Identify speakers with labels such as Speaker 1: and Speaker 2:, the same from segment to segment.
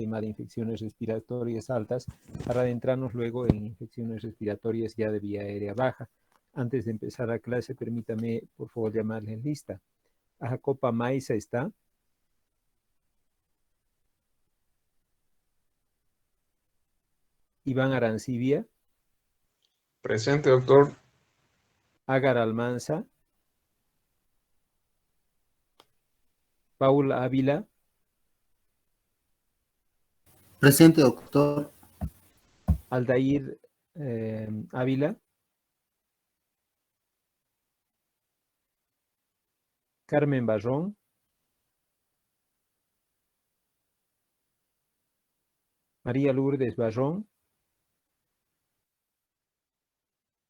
Speaker 1: tema de infecciones respiratorias altas para adentrarnos luego en infecciones respiratorias ya de vía aérea baja. Antes de empezar la clase, permítame, por favor, llamarle en lista. Jacopa Maiza está. Iván Arancibia.
Speaker 2: Presente, doctor.
Speaker 1: Agar Almanza. Paul Ávila.
Speaker 3: Presente, doctor.
Speaker 1: Aldair Ávila. Carmen Barrón. María Lourdes Barrón.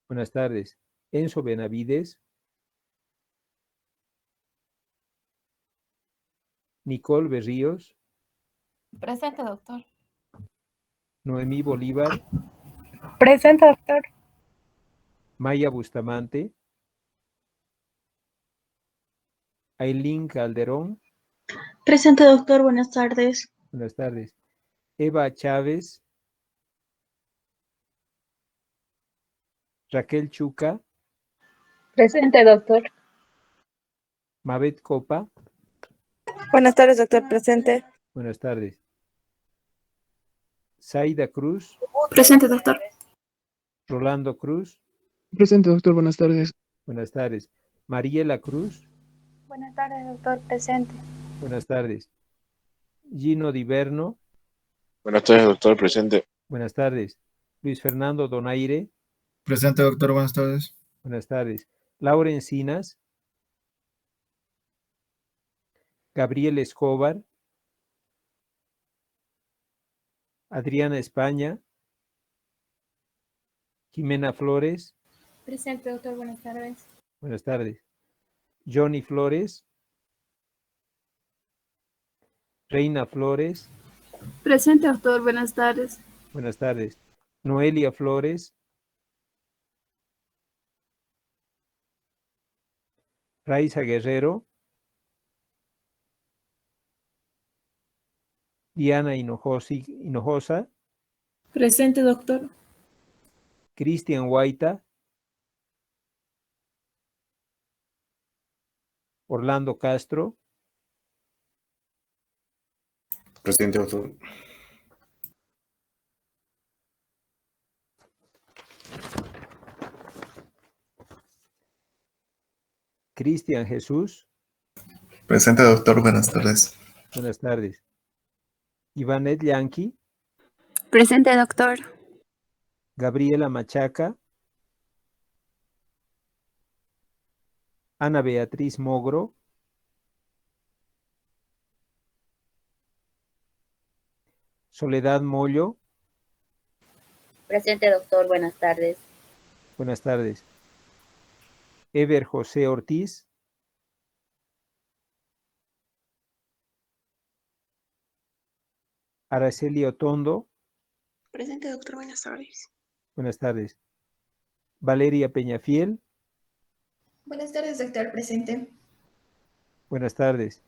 Speaker 1: Buenas tardes. Enzo Benavides. Nicole Berríos.
Speaker 4: Presente, doctor.
Speaker 1: Noemí Bolívar.
Speaker 5: Presente, doctor.
Speaker 1: Maya Bustamante. Ailín Calderón.
Speaker 6: Presente, doctor. Buenas tardes.
Speaker 1: Buenas tardes. Eva Chávez. Raquel Chuca.
Speaker 5: Presente, doctor.
Speaker 1: Mabet Copa.
Speaker 5: Buenas tardes, doctor. Presente.
Speaker 1: Buenas tardes. Zaida Cruz.
Speaker 7: Presente, doctor.
Speaker 1: Rolando Cruz.
Speaker 8: Presente, doctor. Buenas tardes.
Speaker 1: Buenas tardes. Mariela Cruz.
Speaker 5: Buenas tardes, doctor. Presente.
Speaker 1: Buenas tardes. Gino Diverno.
Speaker 2: Buenas tardes, doctor. Presente.
Speaker 1: Buenas tardes. Luis Fernando Donaire.
Speaker 9: Presente, doctor. Buenas tardes.
Speaker 1: Buenas tardes. Laura Encinas. Gabriel Escobar. Adriana España. Jimena Flores.
Speaker 4: Presente, doctor. Buenas tardes.
Speaker 1: Buenas tardes. Johnny Flores. Reina Flores.
Speaker 7: Presente, doctor. Buenas tardes.
Speaker 1: Buenas tardes. Noelia Flores. Raiza Guerrero. Diana Hinojosa.
Speaker 7: Presente, doctor.
Speaker 1: Cristian Guaita. Orlando Castro.
Speaker 10: Presente, doctor.
Speaker 1: Cristian Jesús.
Speaker 10: Presente, doctor. Buenas tardes.
Speaker 1: Buenas tardes. Ivanet Yanqui.
Speaker 7: Presente, doctor.
Speaker 1: Gabriela Machaca. Ana Beatriz Mogro. Soledad Mollo.
Speaker 11: Presente, doctor. Buenas tardes.
Speaker 1: Buenas tardes. Ever José Ortiz. Araceli Otondo.
Speaker 12: Presente, doctor. Buenas tardes.
Speaker 1: Buenas tardes. Valeria Peñafiel.
Speaker 12: Buenas tardes, doctor. Presente.
Speaker 1: Buenas tardes.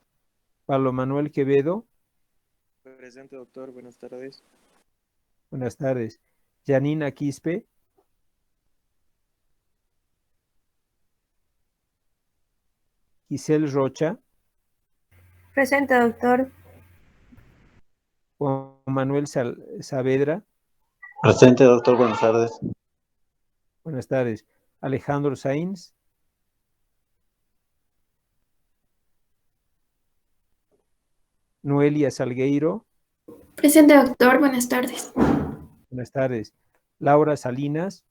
Speaker 1: Pablo Manuel Quevedo.
Speaker 13: Presente, doctor. Buenas tardes.
Speaker 1: Buenas tardes. Janina Quispe. Giselle Rocha.
Speaker 5: Presente, doctor.
Speaker 1: Juan Manuel Saavedra.
Speaker 14: Presente, doctor. Buenas tardes.
Speaker 1: Buenas tardes. Alejandro Sainz. Noelia Salgueiro.
Speaker 7: Presente, doctor. Buenas tardes.
Speaker 1: Buenas tardes. Laura Salinas.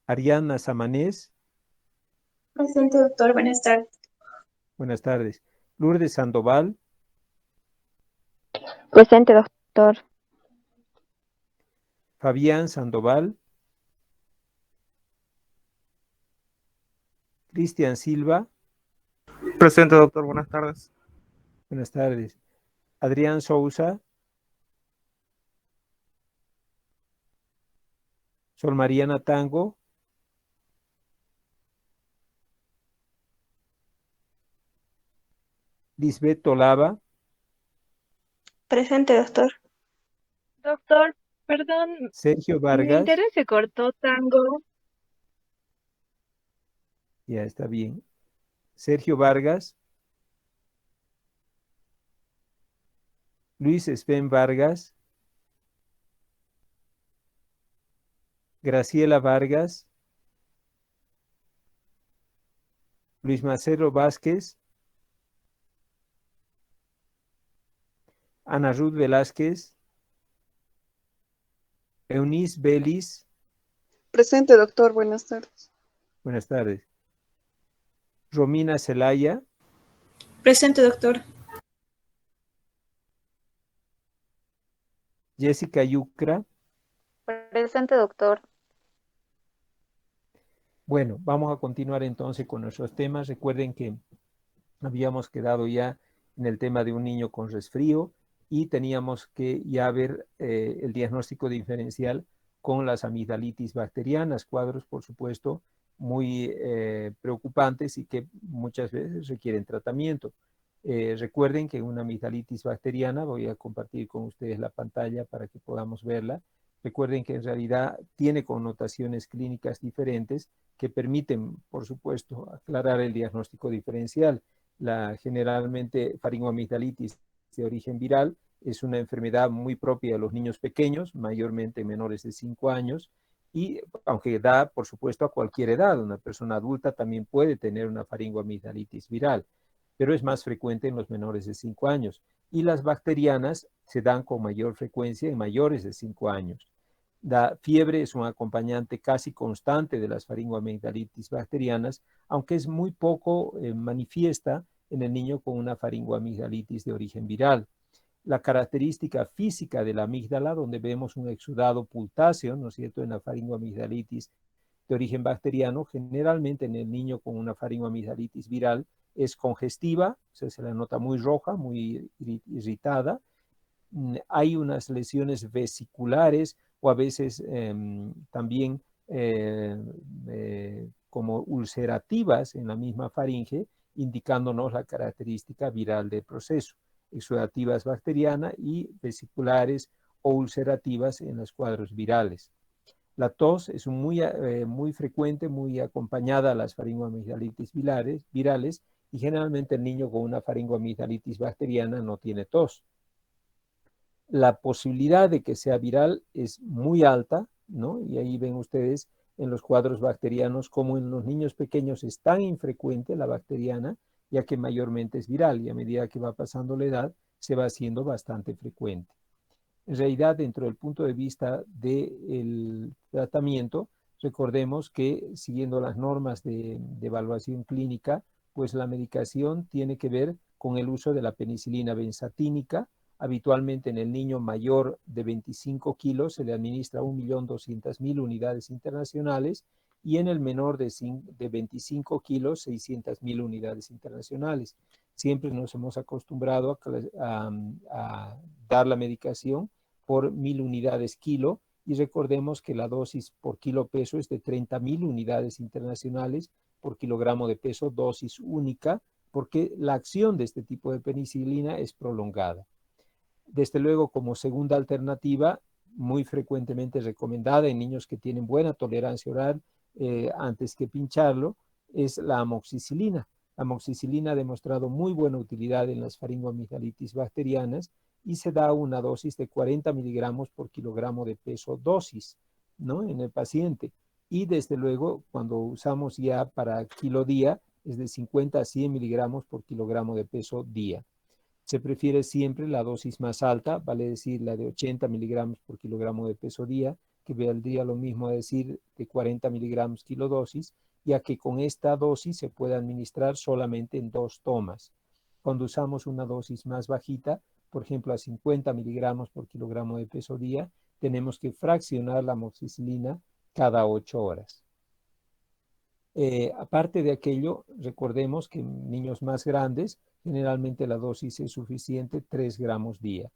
Speaker 1: Ariana Samanés.
Speaker 12: Presente, doctor. Buenas tardes.
Speaker 1: Buenas tardes. Lourdes Sandoval.
Speaker 15: Presente, doctor.
Speaker 1: Fabián Sandoval. Cristian Silva.
Speaker 13: Presente, doctor. Buenas tardes.
Speaker 1: Buenas tardes. Adrián Sousa. Sol Mariana Tango. Lisbeth Tolava.
Speaker 5: Presente, doctor.
Speaker 11: Doctor, perdón,
Speaker 1: Sergio
Speaker 11: mi
Speaker 1: Vargas.
Speaker 11: interés se cortó, Tango.
Speaker 1: Ya está bien. Sergio Vargas. Luis Sven Vargas. Graciela Vargas. Luis Marcelo Vázquez. Ana Ruth Velázquez. Eunice Belis.
Speaker 15: Presente, doctor. Buenas tardes.
Speaker 1: Buenas tardes. Romina Celaya.
Speaker 12: Presente, doctor.
Speaker 1: Jessica Yucra.
Speaker 4: Presente, doctor.
Speaker 1: Bueno, vamos a continuar entonces con nuestros temas. Recuerden que habíamos quedado ya en el tema de un niño con resfrío y teníamos que ya ver el diagnóstico diferencial con las amigdalitis bacterianas, cuadros, por supuesto, muy preocupantes y que muchas veces requieren tratamiento. Recuerden que una amigdalitis bacteriana, voy a compartir con ustedes la pantalla para que podamos verla. Recuerden que en realidad tiene connotaciones clínicas diferentes que permiten, por supuesto, aclarar el diagnóstico diferencial. Generalmente faringoamigdalitis de origen viral es una enfermedad muy propia de los niños pequeños, mayormente menores de 5 años, y aunque da, por supuesto, a cualquier edad, una persona adulta también puede tener una faringoamigdalitis viral, pero es más frecuente en los menores de 5 años. Y las bacterianas se dan con mayor frecuencia en mayores de 5 años. La fiebre es un acompañante casi constante de las faringoamigdalitis bacterianas, aunque es muy poco manifiesta en el niño con una faringoamigdalitis de origen viral. La característica física de la amígdala, donde vemos un exudado pultáceo, ¿no es cierto?, en la faringoamigdalitis de origen bacteriano, generalmente en el niño con una faringoamigdalitis viral, es congestiva, o sea, se la nota muy roja, muy irritada. Hay unas lesiones vesiculares o a veces también como ulcerativas en la misma faringe, indicándonos la característica viral del proceso. Exudativas bacteriana y vesiculares o ulcerativas en los cuadros virales. La tos es muy frecuente, muy acompañada a las faringoamigdalitis virales y generalmente el niño con una faringoamigdalitis bacteriana no tiene tos. La posibilidad de que sea viral es muy alta, ¿no? Y ahí ven ustedes en los cuadros bacterianos como en los niños pequeños es tan infrecuente la bacteriana, ya que mayormente es viral y a medida que va pasando la edad se va haciendo bastante frecuente. En realidad, dentro del punto de vista del tratamiento, recordemos que siguiendo las normas de evaluación clínica, pues la medicación tiene que ver con el uso de la penicilina benzatínica. Habitualmente en el niño mayor de 25 kilos se le administra 1.200.000 unidades internacionales y en el menor de 25 kilos 600.000 unidades internacionales. Siempre nos hemos acostumbrado a dar la medicación por 1.000 unidades kilo y recordemos que la dosis por kilo peso es de 30.000 unidades internacionales por kilogramo de peso, dosis única, porque la acción de este tipo de penicilina es prolongada. Desde luego, como segunda alternativa, muy frecuentemente recomendada en niños que tienen buena tolerancia oral antes que pincharlo, es la amoxicilina. La amoxicilina ha demostrado muy buena utilidad en las faringoamigdalitis bacterianas y se da una dosis de 40 miligramos por kilogramo de peso dosis, ¿no?, en el paciente. Y desde luego, cuando usamos ya para kilo día, es de 50 a 100 miligramos por kilogramo de peso día. Se prefiere siempre la dosis más alta, vale decir la de 80 miligramos por kilogramo de peso día, que valdría lo mismo a decir de 40 miligramos kilodosis, ya que con esta dosis se puede administrar solamente en 2 tomas. Cuando usamos una dosis más bajita, por ejemplo a 50 miligramos por kilogramo de peso día, tenemos que fraccionar la amoxicilina cada 8 horas. Aparte de aquello, recordemos que en niños más grandes, generalmente la dosis es suficiente, 3 gramos día.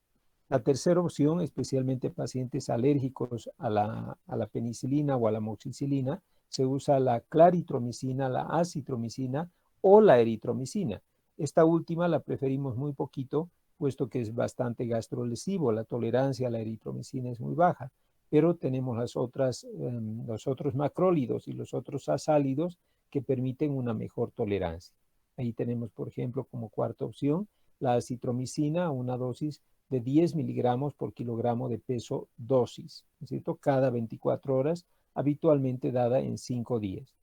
Speaker 1: La tercera opción, especialmente pacientes alérgicos a la penicilina o a la amoxicilina, se usa la claritromicina, la acitromicina o la eritromicina. Esta última la preferimos muy poquito, puesto que es bastante gastrolesivo, la tolerancia a la eritromicina es muy baja, pero tenemos los otros macrólidos y los otros asálidos que permiten una mejor tolerancia. Ahí tenemos, por ejemplo, como cuarta opción, la acitromicina a una dosis de 10 miligramos por kilogramo de peso dosis, ¿no es cierto? Cada 24 horas, habitualmente dada en 5 días.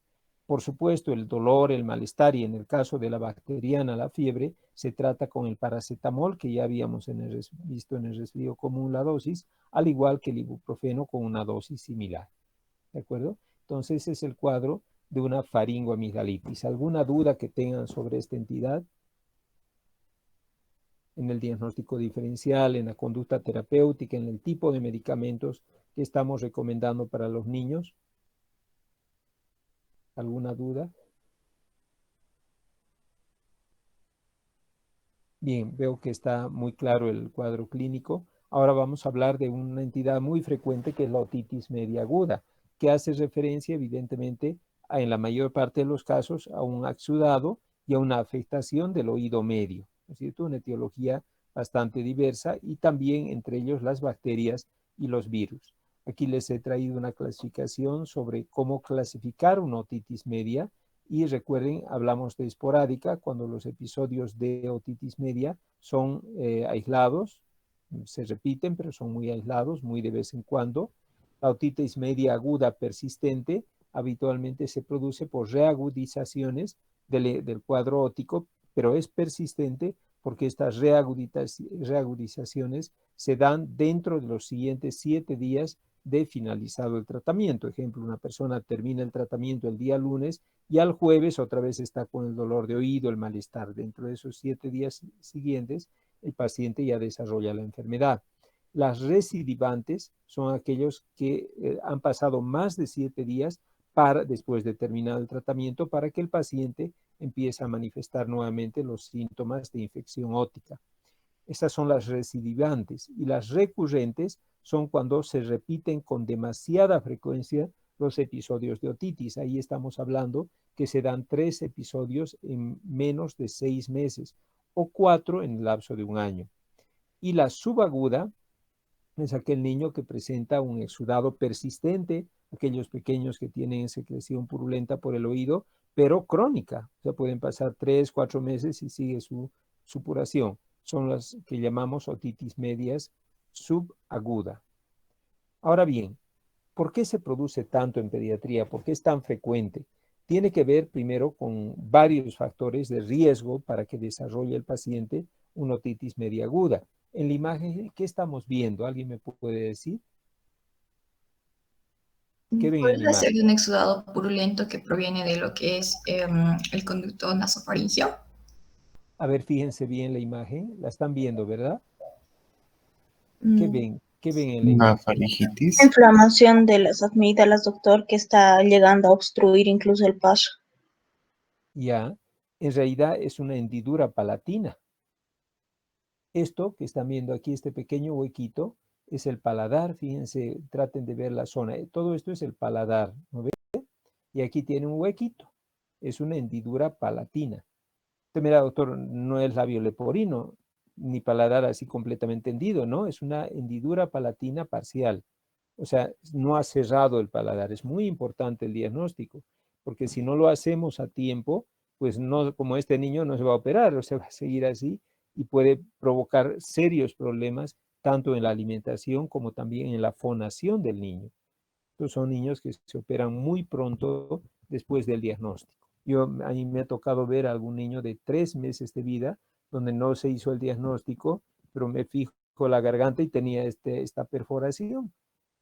Speaker 1: Por supuesto, el dolor, el malestar y en el caso de la bacteriana, la fiebre, se trata con el paracetamol que ya habíamos visto en el resfrío común la dosis, al igual que el ibuprofeno con una dosis similar. ¿De acuerdo? Entonces, ese es el cuadro de una faringoamigdalitis. ¿Alguna duda que tengan sobre esta entidad? En el diagnóstico diferencial, en la conducta terapéutica, en el tipo de medicamentos que estamos recomendando para los niños. ¿Alguna duda? Bien, veo que está muy claro el cuadro clínico. Ahora vamos a hablar de una entidad muy frecuente que es la otitis media aguda, que hace referencia evidentemente en la mayor parte de los casos a un exudado y a una afectación del oído medio, ¿no es cierto? Una etiología bastante diversa y también entre ellos las bacterias y los virus. Aquí les he traído una clasificación sobre cómo clasificar una otitis media y recuerden, hablamos de esporádica cuando los episodios de otitis media son aislados, se repiten pero son muy aislados, muy de vez en cuando. La otitis media aguda persistente habitualmente se produce por reagudizaciones del cuadro óptico, pero es persistente porque estas reagudizaciones se dan dentro de los siguientes 7 días de finalizado el tratamiento. Ejemplo, una persona termina el tratamiento el día lunes y al jueves otra vez está con el dolor de oído, el malestar. Dentro de esos 7 días siguientes, el paciente ya desarrolla la enfermedad. Las recidivantes son aquellos que han pasado más de 7 días después de terminar el tratamiento para que el paciente empiece a manifestar nuevamente los síntomas de infección óptica. Estas son las recidivantes y las recurrentes son cuando se repiten con demasiada frecuencia los episodios de otitis. Ahí estamos hablando que se dan 3 episodios en menos de 6 meses o 4 en el lapso de un año. Y la subaguda es aquel niño que presenta un exudado persistente, aquellos pequeños que tienen secreción purulenta por el oído, pero crónica. O sea, pueden pasar 3, 4 meses y sigue su supuración. Son las que llamamos otitis medias subaguda. Ahora bien, ¿por qué se produce tanto en pediatría? ¿Por qué es tan frecuente? Tiene que ver primero con varios factores de riesgo para que desarrolle el paciente una otitis media aguda. En la imagen, ¿qué estamos viendo? ¿Alguien me puede decir? ¿Qué ven en la
Speaker 16: ¿Puede ser
Speaker 1: imagen?
Speaker 16: un exudado purulento que proviene de lo que es el conducto nasofaringeo?
Speaker 1: A ver, fíjense bien la imagen. La están viendo, ¿verdad? ¿Qué ven? ¿Qué ven en la
Speaker 10: Una
Speaker 1: imagen?
Speaker 10: faringitis.
Speaker 12: Inflamación de las amígdalas, doctor, que está llegando a obstruir incluso el paso.
Speaker 1: Ya, en realidad es una hendidura palatina. Esto que están viendo aquí, este pequeño huequito, es el paladar. Fíjense, traten de ver la zona. Todo esto es el paladar, ¿no ven? Y aquí tiene un huequito. Es una hendidura palatina. Usted mira, doctor, no es labio leporino, ni paladar así completamente hendido, ¿no? Es una hendidura palatina parcial. O sea, no ha cerrado el paladar. Es muy importante el diagnóstico, porque si no lo hacemos a tiempo, pues no, como este niño no se va a operar, o sea, va a seguir así y puede provocar serios problemas tanto en la alimentación como también en la fonación del niño. Estos son niños que se operan muy pronto después del diagnóstico. A mí me ha tocado ver a algún niño de 3 meses de vida donde no se hizo el diagnóstico, pero me fijo la garganta y tenía esta perforación.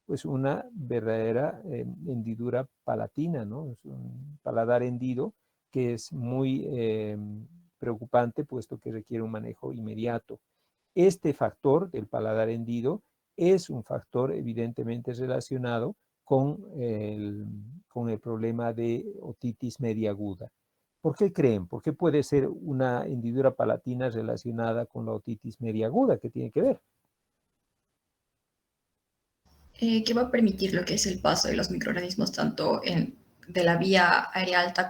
Speaker 1: Pues una verdadera hendidura palatina, ¿no? Es un paladar hendido que es muy preocupante puesto que requiere un manejo inmediato. Este factor del paladar hendido es un factor evidentemente relacionado con el problema de otitis media aguda. ¿Por qué creen? ¿Por qué puede ser una hendidura palatina relacionada con la otitis media aguda? ¿Qué tiene que ver?
Speaker 16: Que va a permitir lo que es el paso de los microorganismos tanto en de la vía aérea alta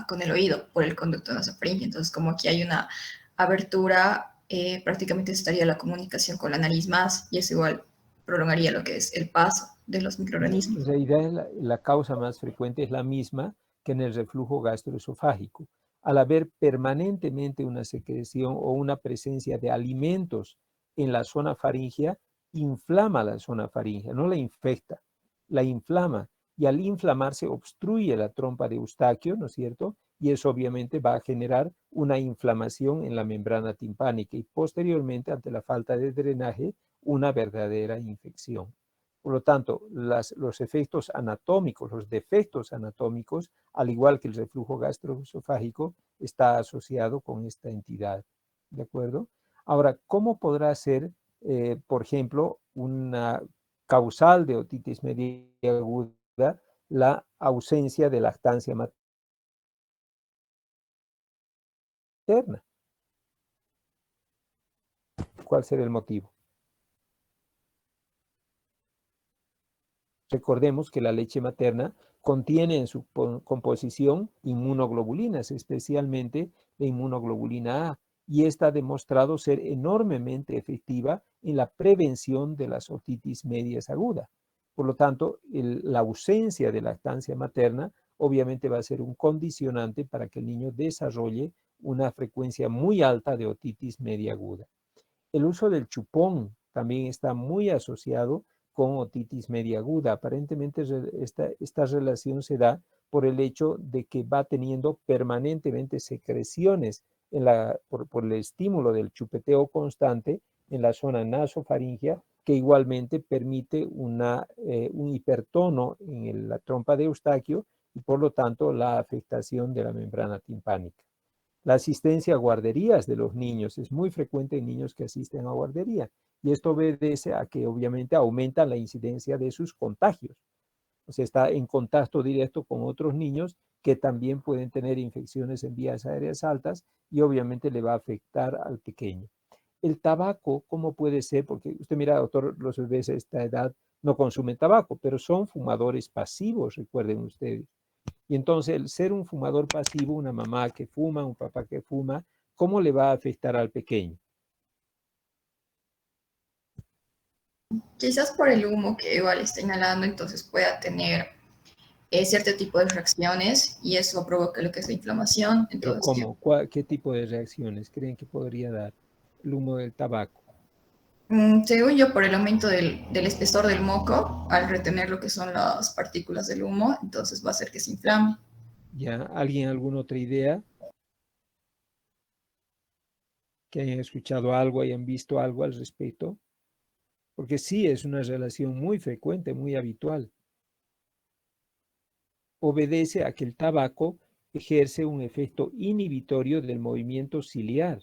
Speaker 16: con el oído por el conducto nasofaringeo. Entonces, como aquí hay una abertura, prácticamente estaría la comunicación con la nariz más, y eso igual prolongaría lo que es el paso de los microorganismos.
Speaker 1: En realidad, la causa más frecuente es la misma que en el reflujo gastroesofágico. Al haber permanentemente una secreción o una presencia de alimentos en la zona faríngea, inflama la zona faríngea, no la infecta, la inflama, y al inflamarse obstruye la trompa de Eustaquio, ¿no es cierto? Y eso obviamente va a generar una inflamación en la membrana timpánica y posteriormente, ante la falta de drenaje, una verdadera infección. Por lo tanto, los efectos anatómicos, los defectos anatómicos, al igual que el reflujo gastroesofágico, está asociado con esta entidad. ¿De acuerdo? Ahora, ¿cómo podrá ser, por ejemplo, una causal de otitis media aguda la ausencia de lactancia materna? ¿Cuál será el motivo? Recordemos que la leche materna contiene en su composición inmunoglobulinas, especialmente la inmunoglobulina A, y esta ha demostrado ser enormemente efectiva en la prevención de las otitis medias agudas. Por lo tanto, la ausencia de lactancia materna obviamente va a ser un condicionante para que el niño desarrolle una frecuencia muy alta de otitis media aguda. El uso del chupón también está muy asociado con otitis media aguda. Aparentemente esta relación se da por el hecho de que va teniendo permanentemente secreciones por el estímulo del chupeteo constante en la zona nasofaringea, que igualmente permite un hipertono en la trompa de Eustaquio y por lo tanto la afectación de la membrana timpánica. La asistencia a guarderías de los niños es muy frecuente en niños que asisten a guardería, y esto obedece a que obviamente aumenta la incidencia de sus contagios. O sea, está en contacto directo con otros niños que también pueden tener infecciones en vías aéreas altas y obviamente le va a afectar al pequeño. El tabaco, ¿cómo puede ser? Porque usted mira, doctor, los bebés a esta edad no consumen tabaco, pero son fumadores pasivos, recuerden ustedes. Y entonces, el ser un fumador pasivo, una mamá que fuma, un papá que fuma, ¿cómo le va a afectar al pequeño?
Speaker 16: Quizás por el humo que igual está inhalando, entonces pueda tener cierto tipo de reacciones y eso provoca lo que es la inflamación. Entonces,
Speaker 1: ¿Cómo? ¿Qué tipo de reacciones creen que podría dar el humo del tabaco?
Speaker 16: Según yo, por el aumento del espesor del moco, al retener lo que son las partículas del humo, entonces va a hacer que se inflame.
Speaker 1: ¿Ya? ¿Alguien alguna otra idea? ¿Que hayan escuchado algo, hayan visto algo al respecto? Porque sí, es una relación muy frecuente, muy habitual. Obedece a que el tabaco ejerce un efecto inhibitorio del movimiento ciliar.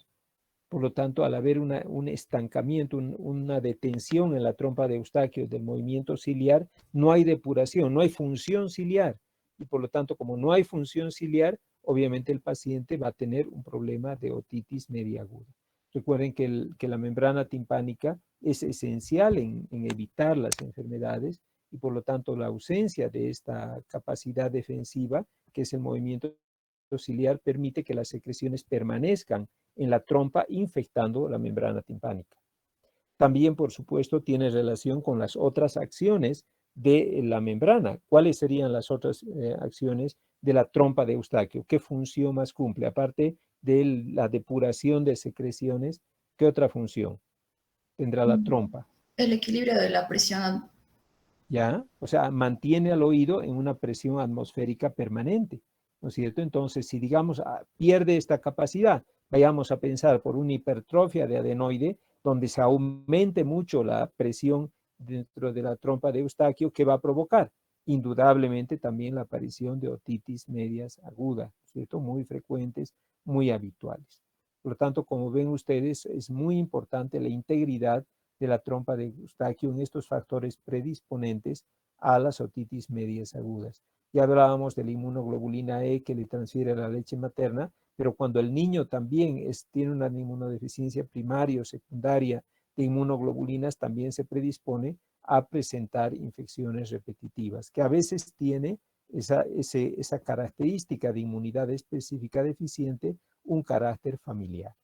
Speaker 1: Por lo tanto, al haber un estancamiento, una detención en la trompa de Eustaquio del movimiento ciliar, no hay depuración, no hay función ciliar. Y por lo tanto, como no hay función ciliar, obviamente el paciente va a tener un problema de otitis media aguda. Recuerden que la membrana timpánica es esencial en evitar las enfermedades y por lo tanto la ausencia de esta capacidad defensiva, que es el movimiento ciliar, permite que las secreciones permanezcan en la trompa infectando la membrana timpánica. También, por supuesto, tiene relación con las otras acciones de la membrana. ¿Cuáles serían las otras acciones de la trompa de Eustaquio? ¿Qué función más cumple? Aparte de la depuración de secreciones, ¿qué otra función tendrá la trompa?
Speaker 16: El equilibrio de la presión.
Speaker 1: ¿Ya? O sea, mantiene al oído en una presión atmosférica permanente, ¿no es cierto? Entonces, si digamos pierde esta capacidad, vayamos a pensar por una hipertrofia de adenoide, donde se aumente mucho la presión dentro de la trompa de Eustaquio, ¿qué va a provocar? Indudablemente también la aparición de otitis medias agudas, ¿cierto? Muy frecuentes, muy habituales. Por lo tanto, como ven ustedes, es muy importante la integridad de la trompa de Eustaquio en estos factores predisponentes a las otitis medias agudas. Ya hablábamos de la inmunoglobulina E que le transfiere a la leche materna, pero cuando el niño también tiene una inmunodeficiencia primaria o secundaria de inmunoglobulinas, también se predispone a presentar infecciones repetitivas, que a veces tiene esa característica de inmunidad específica deficiente, un carácter familiar.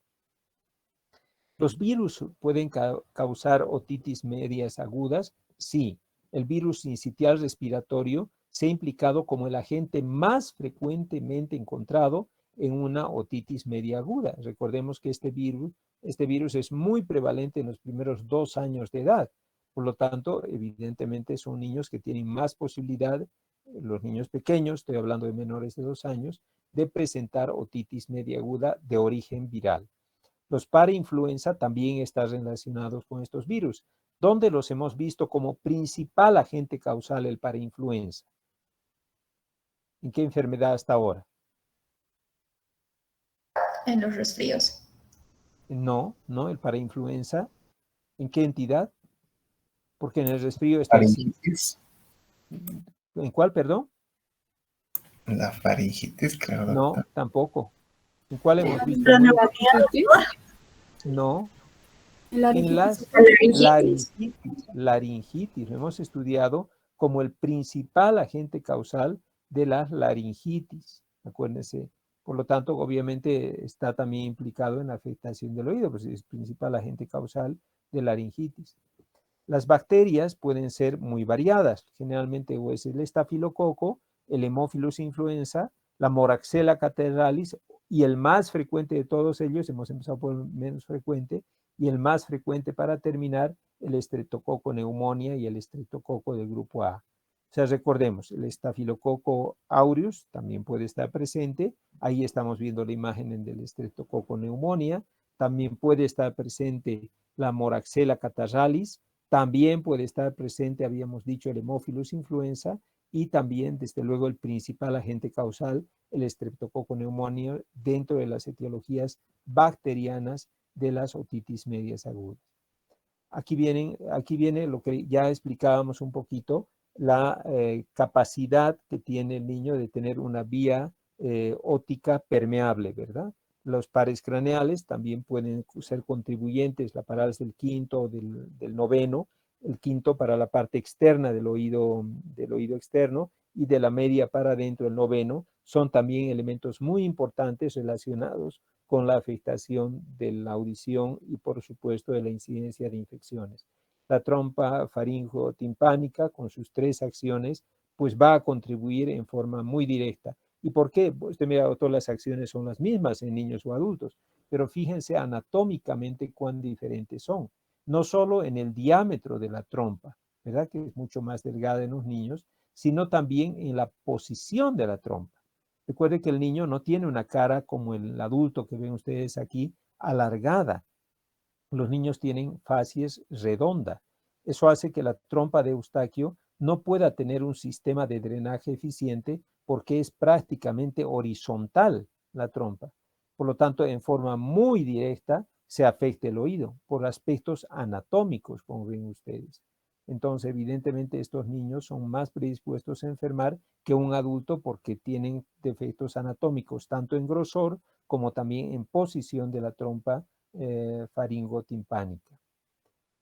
Speaker 1: ¿Los virus pueden causar otitis medias agudas? Sí. El virus sincitial respiratorio se ha implicado como el agente más frecuentemente encontrado en una otitis media aguda. Recordemos que este virus es muy prevalente en los primeros 2 años de edad. Por lo tanto, evidentemente son niños que tienen más posibilidad, los niños pequeños, estoy hablando de menores de 2 años, de presentar otitis media aguda de origen viral. Los parainfluenza también están relacionados con estos virus, donde los hemos visto como principal agente causal el parainfluenza. ¿En qué enfermedad hasta ahora?
Speaker 16: En los resfríos.
Speaker 1: No, el parainfluenza. ¿En qué entidad? Porque en el resfrío está...
Speaker 10: ¿Faringitis?
Speaker 1: ¿En cuál, perdón?
Speaker 10: La faringitis, creo.
Speaker 1: No, tampoco. ¿En cuál hemos visto? No. En las laringitis. Lo hemos estudiado como el principal agente causal de la laringitis. Acuérdense. Por lo tanto, obviamente está también implicado en la afectación del oído, pues es principal agente causal de laringitis. Las bacterias pueden ser muy variadas. Generalmente o es el estafilococo, el Haemophilus influenza, la Moraxella catarrhalis y el más frecuente de todos ellos, hemos empezado por el menos frecuente, y el más frecuente para terminar, el Streptococo pneumonia y el Streptococo del grupo A. O sea, recordemos, el Staphylococcus aureus también puede estar presente. Ahí estamos viendo la imagen del Streptococo pneumonia. También puede estar presente la Moraxella catarrhalis. También puede estar presente, habíamos dicho, el Haemophilus influenza. Y también, desde luego, el principal agente causal, el Streptococcus pneumonia, dentro de las etiologías bacterianas de las otitis medias agudas. Aquí viene lo que ya explicábamos un poquito, la capacidad que tiene el niño de tener una vía óptica permeable, ¿verdad? Los pares craneales también pueden ser contribuyentes, la parálisis del quinto o del noveno, el quinto para la parte externa del oído externo y de la media para adentro, el noveno, son también elementos muy importantes relacionados con la afectación de la audición y por supuesto de la incidencia de infecciones. La trompa faringotimpánica con sus 3 acciones pues va a contribuir en forma muy directa. ¿Y por qué? Usted me ha dado todas las acciones son las mismas en niños o adultos, pero fíjense anatómicamente cuán diferentes son. No solo en el diámetro de la trompa, ¿verdad? Que es mucho más delgada en los niños, sino también en la posición de la trompa. Recuerde que el niño no tiene una cara como el adulto que ven ustedes aquí, alargada. Los niños tienen facies redonda. Eso hace que la trompa de Eustaquio no pueda tener un sistema de drenaje eficiente porque es prácticamente horizontal la trompa. Por lo tanto, en forma muy directa se afecta el oído por aspectos anatómicos, como ven ustedes. Entonces, evidentemente, estos niños son más predispuestos a enfermar que un adulto porque tienen defectos anatómicos, tanto en grosor como también en posición de la trompa faringotimpánica.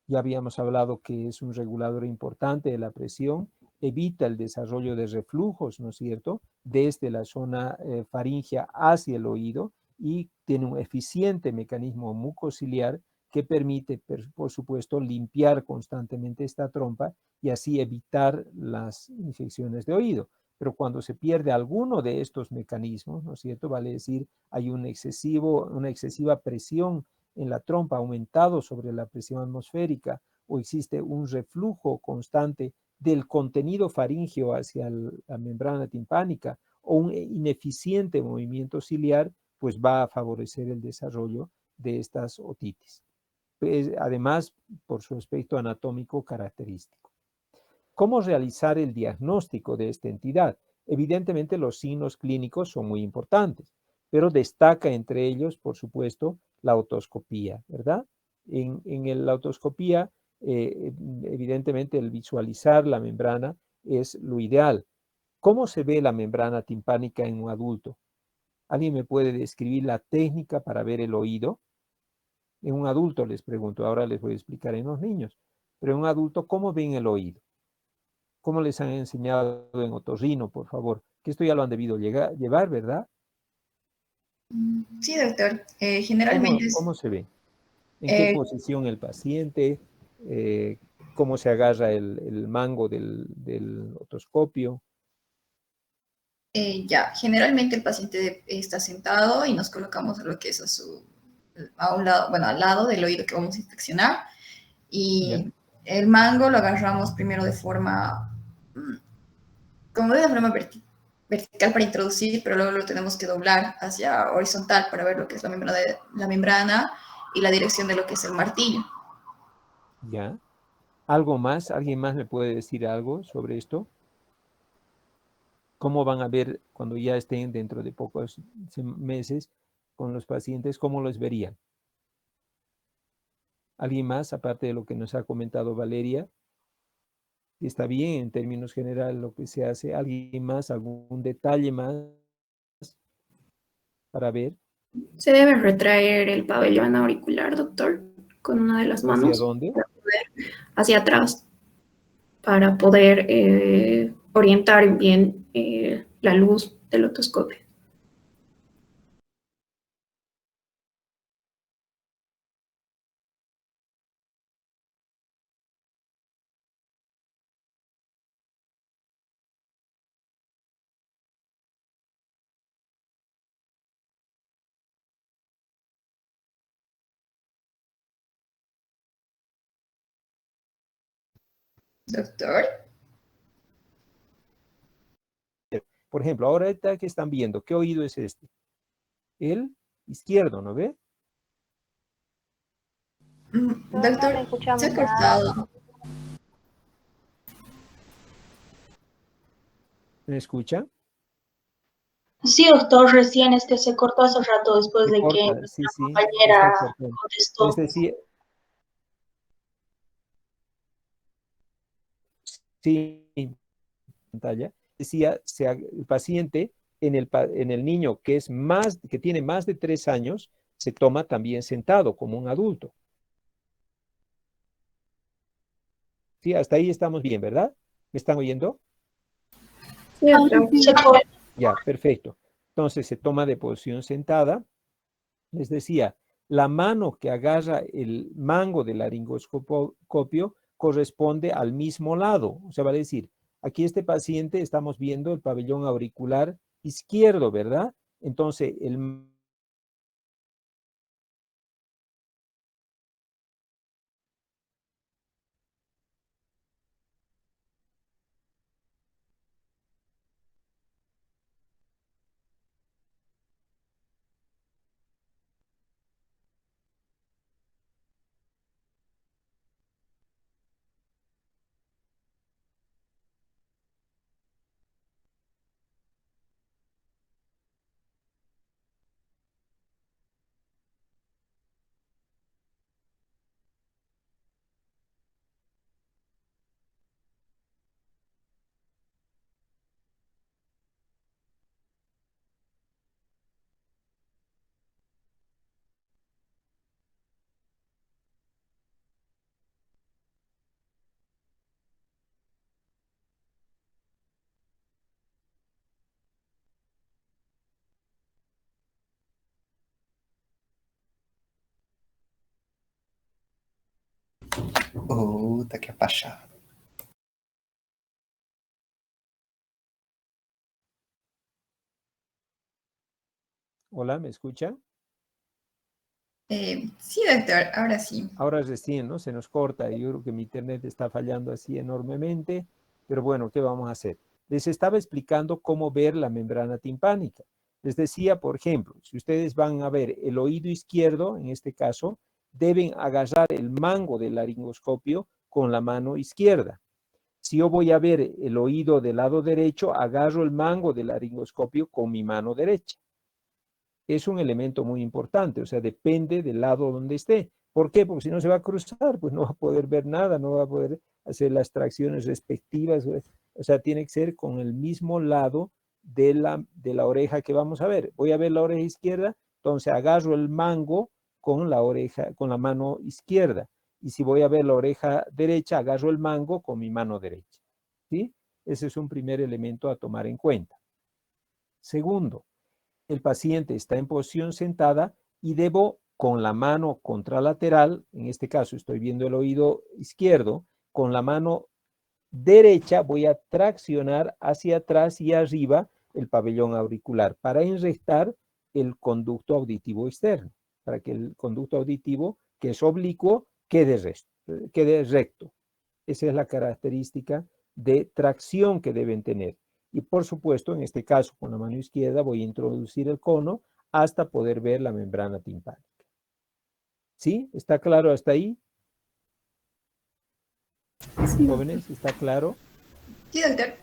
Speaker 1: Ya habíamos hablado que es un regulador importante de la presión, evita el desarrollo de reflujos, ¿no es cierto?, desde la zona faríngea hacia el oído y tiene un eficiente mecanismo mucociliar que permite, por supuesto, limpiar constantemente esta trompa y así evitar las infecciones de oído. Pero cuando se pierde alguno de estos mecanismos, ¿no es cierto?, vale decir, hay una excesiva presión en la trompa, aumentado sobre la presión atmosférica, o existe un reflujo constante del contenido faríngeo hacia la membrana timpánica, o un ineficiente movimiento ciliar, pues va a favorecer el desarrollo de estas otitis. Además, por su aspecto anatómico característico. ¿Cómo realizar el diagnóstico de esta entidad? Evidentemente, los signos clínicos son muy importantes, pero destaca entre ellos, por supuesto, la otoscopía, ¿verdad? En la otoscopía, evidentemente, el visualizar la membrana es lo ideal. ¿Cómo se ve la membrana timpánica en un adulto? ¿Alguien me puede describir la técnica para ver el oído? En un adulto les pregunto, ahora les voy a explicar en los niños, pero en un adulto, ¿cómo ven el oído? ¿Cómo les han enseñado en otorrino, por favor? Que esto ya lo han debido llevar, ¿verdad?
Speaker 16: Sí, doctor. Generalmente
Speaker 1: ¿Cómo se ve? ¿En qué posición el paciente? ¿Cómo se agarra el mango del otoscopio?
Speaker 16: Ya, generalmente el paciente está sentado y nos colocamos lo que es a un lado, bueno, al lado del oído que vamos a inspeccionar. Y el mango lo agarramos primero de forma, como de forma vertical para introducir, pero luego lo tenemos que doblar hacia horizontal para ver lo que es la membrana y la dirección de lo que es el martillo.
Speaker 1: Ya. ¿Algo más? ¿Alguien más me puede decir algo sobre esto? ¿Cómo van a ver cuando ya estén dentro de pocos meses con los pacientes? ¿Cómo los verían? ¿Alguien más, aparte de lo que nos ha comentado Valeria? ¿Está bien en términos generales lo que se hace? ¿Alguien más? ¿Algún detalle más para ver?
Speaker 7: Se debe retraer el pabellón auricular, doctor, con una de las manos.
Speaker 1: ¿Hacia dónde?
Speaker 7: Hacia atrás, para poder orientar bien la luz del otoscopio.
Speaker 16: Doctor.
Speaker 1: Por ejemplo, ahora que están viendo, ¿qué oído es este? El izquierdo, ¿no ve?
Speaker 16: Doctor, se ha cortado.
Speaker 1: ¿Me escucha?
Speaker 12: Sí, doctor, recién se cortó hace rato después de que
Speaker 1: sí,
Speaker 12: la compañera contestó.
Speaker 1: Es decir, sí, en pantalla, decía, el paciente en el niño que tiene más de 3 años, se toma también sentado como un adulto. Sí, hasta ahí estamos bien, ¿verdad? ¿Me están oyendo? Ya, perfecto. Entonces se toma de posición sentada. Les decía, la mano que agarra el mango del laringoscopio corresponde al mismo lado. O sea, va a decir, aquí este paciente estamos viendo el pabellón auricular izquierdo, ¿verdad? Entonces, el
Speaker 10: Puta, que apachado.
Speaker 1: Hola, ¿me escucha?
Speaker 16: Sí, doctor, ahora sí.
Speaker 1: Ahora recién, ¿no? Se nos corta. Yo creo que mi internet está fallando así enormemente. Pero bueno, ¿qué vamos a hacer? Les estaba explicando cómo ver la membrana timpánica. Les decía, por ejemplo, si ustedes van a ver el oído izquierdo, en este caso, deben agarrar el mango del laringoscopio con la mano izquierda. Si yo voy a ver el oído del lado derecho, agarro el mango del laringoscopio con mi mano derecha. Es un elemento muy importante, o sea, depende del lado donde esté. ¿Por qué? Porque si no se va a cruzar, pues no va a poder ver nada, no va a poder hacer las tracciones respectivas. O sea, tiene que ser con el mismo lado de la oreja que vamos a ver. Voy a ver la oreja izquierda, entonces agarro el mango con la mano izquierda. Y si voy a ver la oreja derecha, agarro el mango con mi mano derecha. ¿sí? Ese es un primer elemento a tomar en cuenta. Segundo, el paciente está en posición sentada y debo con la mano contralateral, en este caso estoy viendo el oído izquierdo, con la mano derecha voy a traccionar hacia atrás y arriba el pabellón auricular para enrectar el conducto auditivo externo, para que el conducto auditivo, que es oblicuo, quede recto. Esa es la característica de tracción que deben tener. Y por supuesto, en este caso, con la mano izquierda voy a introducir el cono hasta poder ver la membrana timpánica. ¿Sí? ¿Está claro hasta ahí? Sí. Jóvenes, ¿está claro?
Speaker 16: Sí, doctor.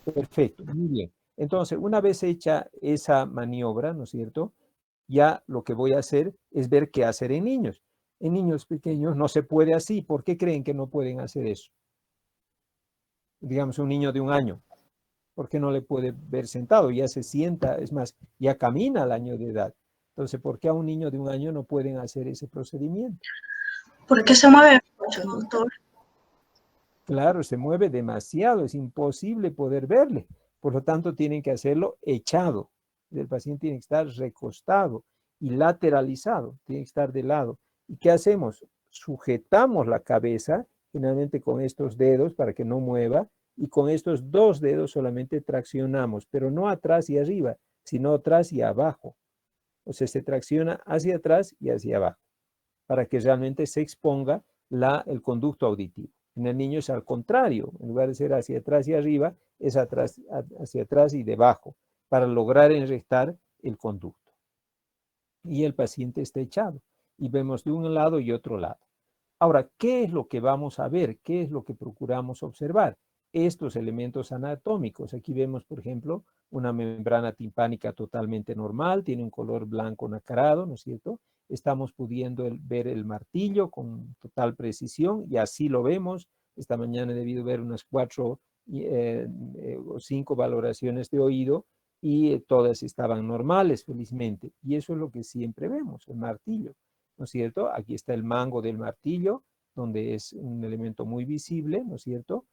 Speaker 1: Perfecto, muy bien. Entonces, una vez hecha esa maniobra, ¿no es cierto? Ya lo que voy a hacer es ver qué hacer en niños. En niños pequeños no se puede así. ¿Por qué creen que no pueden hacer eso? Digamos, un niño de 1 año. ¿Por qué no le puede ver sentado? Ya se sienta, es más, ya camina al año de edad. Entonces, ¿por qué a un niño de 1 año no pueden hacer ese procedimiento?
Speaker 6: Porque se mueve mucho, doctor.
Speaker 1: Claro, se mueve demasiado, es imposible poder verle. Por lo tanto, tienen que hacerlo echado. El paciente tiene que estar recostado y lateralizado, tiene que estar de lado. ¿Y qué hacemos? Sujetamos la cabeza, generalmente con estos dedos para que no mueva, y con estos 2 dedos solamente traccionamos, pero no atrás y arriba, sino atrás y abajo. O sea, se tracciona hacia atrás y hacia abajo, para que realmente se exponga el conducto auditivo. En el niño es al contrario, en lugar de ser hacia atrás y arriba, es hacia atrás y debajo, para lograr enrectar el conducto. Y el paciente está echado, y vemos de un lado y otro lado. Ahora, ¿qué es lo que vamos a ver? ¿Qué es lo que procuramos observar? Estos elementos anatómicos. Aquí vemos, por ejemplo, una membrana timpánica totalmente normal, tiene un color blanco nacarado, ¿no es cierto? Estamos pudiendo ver el martillo con total precisión y así lo vemos. Esta mañana he debido ver unas 4 o 5 valoraciones de oído y todas estaban normales, felizmente. Y eso es lo que siempre vemos, el martillo, ¿no es cierto? Aquí está el mango del martillo, donde es un elemento muy visible, ¿no es cierto?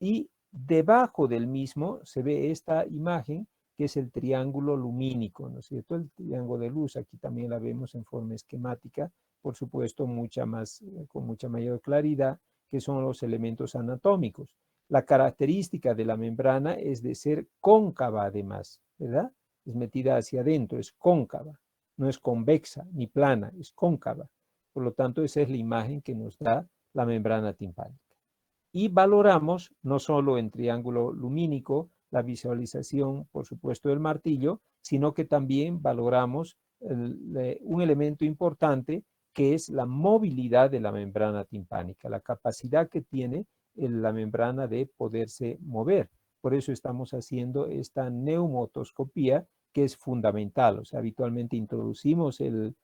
Speaker 1: Y debajo del mismo se ve esta imagen que es el triángulo lumínico, ¿no es cierto? El triángulo de luz, aquí también la vemos en forma esquemática, por supuesto, con mucha mayor claridad, que son los elementos anatómicos. La característica de la membrana es de ser cóncava además, ¿verdad? Es metida hacia adentro, es cóncava, no es convexa ni plana, es cóncava. Por lo tanto, esa es la imagen que nos da la membrana timpánica. Y valoramos no solo en triángulo lumínico la visualización, por supuesto, del martillo, sino que también valoramos un elemento importante que es la movilidad de la membrana timpánica, la capacidad que tiene la membrana de poderse mover. Por eso estamos haciendo esta neumotoscopía, que es fundamental. O sea, habitualmente introducimos el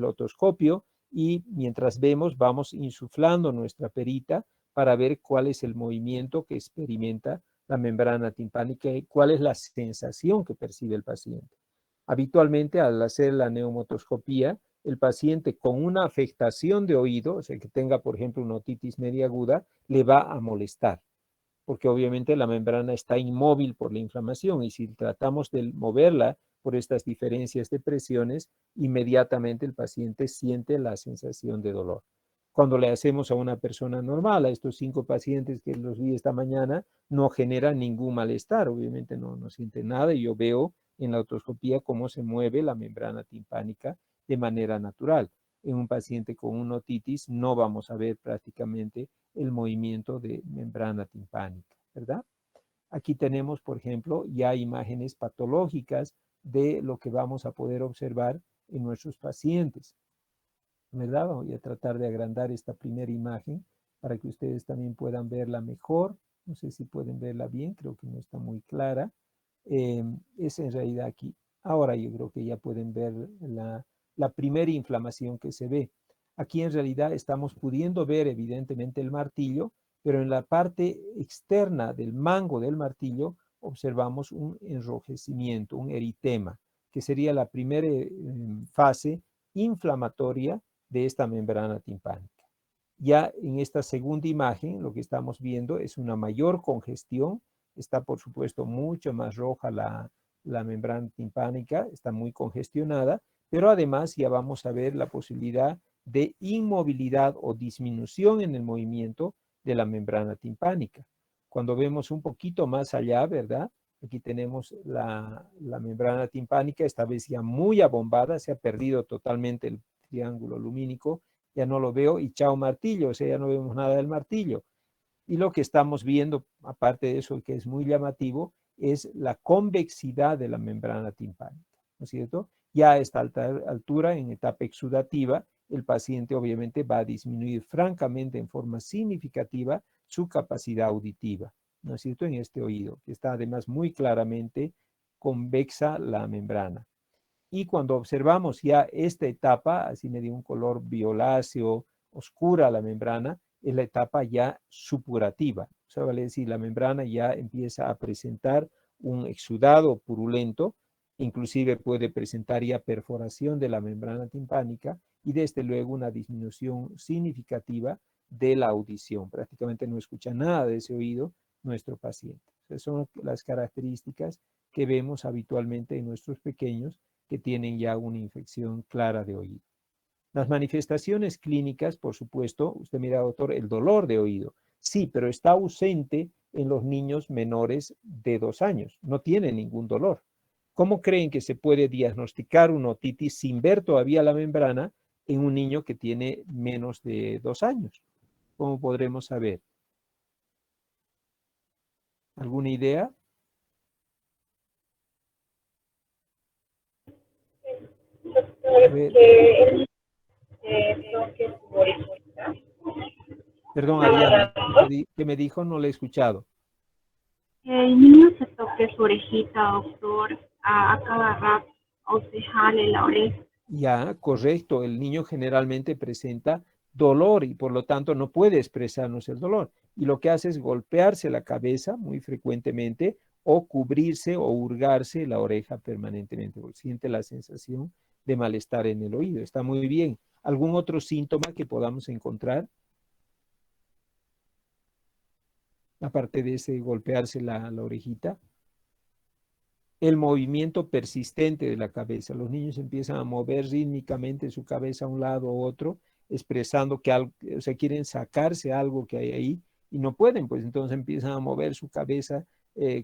Speaker 1: otoscopio y mientras vemos vamos insuflando nuestra perita para ver cuál es el movimiento que experimenta la membrana timpánica y cuál es la sensación que percibe el paciente. Habitualmente al hacer la neumotoscopía, el paciente con una afectación de oído, o sea que tenga por ejemplo una otitis media aguda, le va a molestar, porque obviamente la membrana está inmóvil por la inflamación y si tratamos de moverla por estas diferencias de presiones, inmediatamente el paciente siente la sensación de dolor. Cuando le hacemos a una persona normal, a estos 5 pacientes que los vi esta mañana, no genera ningún malestar, obviamente no siente nada y yo veo en la otoscopía cómo se mueve la membrana timpánica de manera natural. En un paciente con una otitis no vamos a ver prácticamente el movimiento de membrana timpánica, ¿verdad? Aquí tenemos, por ejemplo, ya imágenes patológicas de lo que vamos a poder observar en nuestros pacientes, ¿verdad? Voy a tratar de agrandar esta primera imagen para que ustedes también puedan verla mejor. No sé si pueden verla bien, creo que no está muy clara. Es en realidad aquí. Ahora yo creo que ya pueden ver la primera inflamación que se ve. Aquí en realidad estamos pudiendo ver evidentemente el martillo, pero en la parte externa del mango del martillo observamos un enrojecimiento, un eritema, que sería la primera fase inflamatoria de esta membrana timpánica. Ya en esta segunda imagen lo que estamos viendo es una mayor congestión. Está, por supuesto, mucho más roja la membrana timpánica, está muy congestionada, pero además ya vamos a ver la posibilidad de inmovilidad o disminución en el movimiento de la membrana timpánica. Cuando vemos un poquito más allá, ¿verdad? Aquí tenemos la membrana timpánica, esta vez ya muy abombada, se ha perdido totalmente el triángulo lumínico, ya no lo veo, y chao martillo, o sea, ya no vemos nada del martillo. Y lo que estamos viendo, aparte de eso, que es muy llamativo, es la convexidad de la membrana timpánica, ¿no es cierto? Ya a esta altura, en etapa exudativa, el paciente obviamente va a disminuir francamente en forma significativa su capacidad auditiva, ¿no es cierto? En este oído, que está además muy claramente convexa la membrana. Y cuando observamos ya esta etapa, así me dio un color violáceo, oscura la membrana, es la etapa ya supurativa. O sea, vale decir, la membrana ya empieza a presentar un exudado purulento, inclusive puede presentar ya perforación de la membrana timpánica y desde luego una disminución significativa de la audición. Prácticamente no escucha nada de ese oído nuestro paciente. Esas son las características que vemos habitualmente en nuestros pequeños que tienen ya una infección clara de oído. Las manifestaciones clínicas, por supuesto, usted mira, doctor, el dolor de oído. Sí, pero está ausente en los niños menores de 2 años. No tiene ningún dolor. ¿Cómo creen que se puede diagnosticar una otitis sin ver todavía la membrana en un niño que tiene menos de 2 años? ¿Cómo podremos saber? ¿Alguna idea? A ver. Perdón, Ariana, ¿qué me dijo? No le he escuchado.
Speaker 5: El niño se toque su orejita, doctor, a cada rato, o se jale la oreja.
Speaker 1: Ya, correcto. El niño generalmente presenta dolor y por lo tanto no puede expresarnos el dolor. Y lo que hace es golpearse la cabeza muy frecuentemente o cubrirse o hurgarse la oreja permanentemente, porque siente la sensación de malestar en el oído. Está muy bien. ¿Algún otro síntoma que podamos encontrar? Aparte de ese golpearse la orejita. El movimiento persistente de la cabeza. Los niños empiezan a mover rítmicamente su cabeza a un lado u otro, expresando que algo, o sea, quieren sacarse algo que hay ahí y no pueden, pues entonces empiezan a mover su cabeza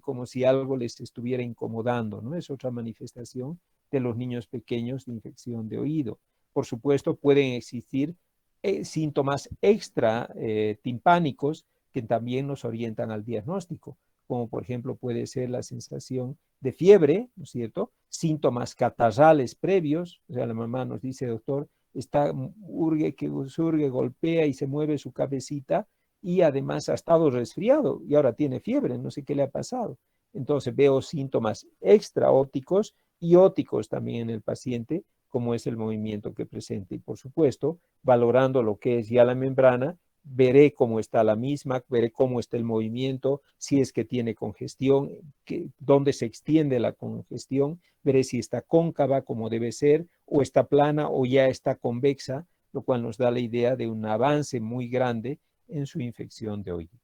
Speaker 1: como si algo les estuviera incomodando, ¿no? Es otra manifestación de los niños pequeños de infección de oído. Por supuesto, pueden existir síntomas extra timpánicos que también nos orientan al diagnóstico, como por ejemplo puede ser la sensación de fiebre, ¿no es cierto? Síntomas catarrales previos, o sea, la mamá nos dice, doctor, está surge, golpea y se mueve su cabecita y además ha estado resfriado y ahora tiene fiebre, no sé qué le ha pasado. Entonces veo síntomas extraóticos y óticos también en el paciente, como es el movimiento que presenta. Y por supuesto, valorando lo que es ya la membrana, veré cómo está la misma, veré cómo está el movimiento, si es que tiene congestión, dónde se extiende la congestión, veré si está cóncava como debe ser, o está plana o ya está convexa, lo cual nos da la idea de un avance muy grande en su infección de oído.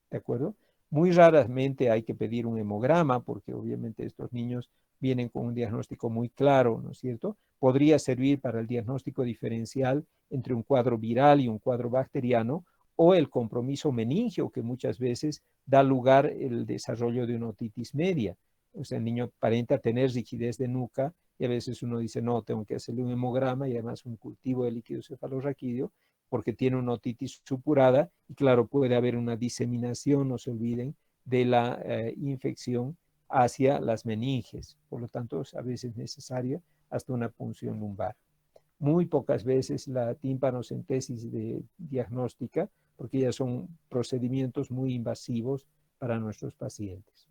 Speaker 1: ¿De acuerdo? Muy raramente hay que pedir un hemograma porque obviamente estos niños vienen con un diagnóstico muy claro, ¿no es cierto? Podría servir para el diagnóstico diferencial entre un cuadro viral y un cuadro bacteriano o el compromiso meningio que muchas veces da lugar el desarrollo de una otitis media. O sea, el niño aparenta tener rigidez de nuca y a veces uno dice, no, tengo que hacerle un hemograma y además un cultivo de líquido cefalorraquídeo porque tiene una otitis supurada y claro, puede haber una diseminación, no se olviden, de la infección hacia las meninges. Por lo tanto, es a veces necesaria hasta una punción lumbar. Muy pocas veces la tímpanocentesis diagnóstica, porque ya son procedimientos muy invasivos para nuestros pacientes.